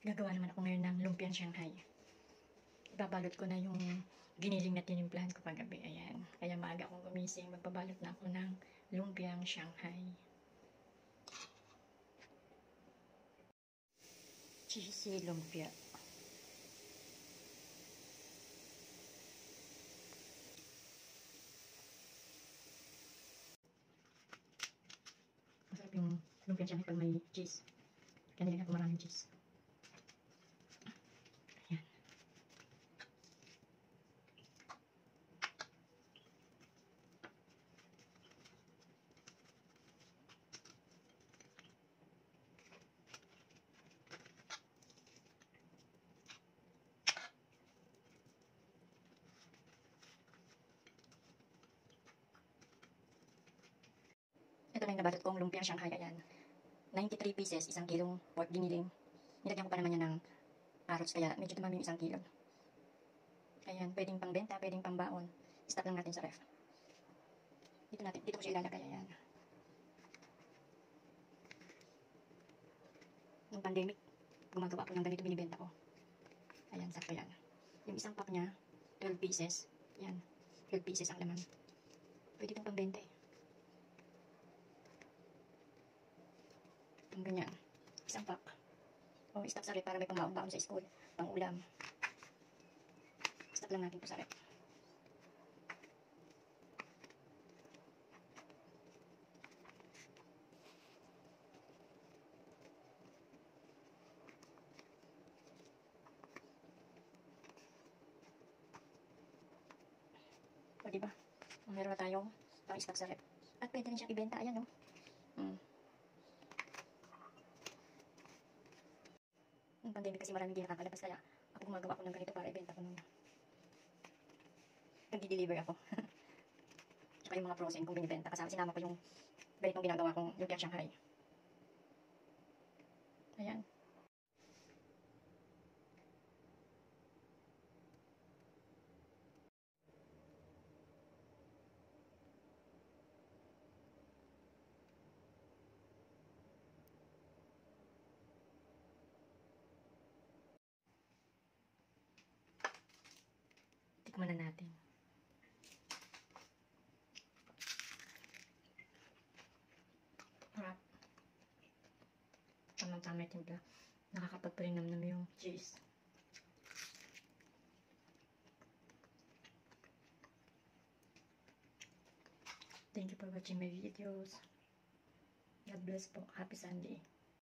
Gagawa naman ako ngayon ng lumpiang Shanghai. Ibabalot ko na yung giniling na tinimplahan ko paggabi. Ayan. Kaya maaga akong gumising. Magbabalot na ako ng lumpiang Shanghai. Cheesy lumpia. Masarap yung lumpiang Shanghai pag may cheese. Kaya nilagyan ko maraming cheese. Ayan. Ito na yung nabalot kong lumpiang Shanghai. Ayan. 93 pieces, 1 kilong pork giniling. Nilagyan ko pa naman yan ng carrots, kaya medyo tumami yung 1 kilo. Ayan, pwedeng pang benta, pwedeng pang baon. Stock lang natin sa ref. Dito ko siya ilalagay. Ayan. Nung pandemic, gumagawa ako ng ganito, binibenta ko. Ayan, sakto yan. Yung isang pack niya, 12 pieces. Ayan, 12 pieces ang laman. Pwede itong pang benta eh. Ang ganyan. Isang pack. O, stock sa ref para may pambaon-baon sa school. Pang ulam. Stock lang natin po sa ref. O, diba? Meron na tayong pang stock sa ref. At pwede rin siyang ibenta. Ayan, no? Yung pandemic kasi maraming hindi nakakalabas, kaya ako gumagawa ko ng ganito para ibenta ko nung nagdi-deliver ako. Tsaka yung mga frozen kung binibenta. Kasama sinama ko yung ganitong ginagawa kong lumpiang Shanghai. Ayan. Tikman na natin. Harap. Tamang-tama yung timpla. Nakakapagpalinamnam yung cheese. Thank you for watching my videos. God bless po. Happy Sunday.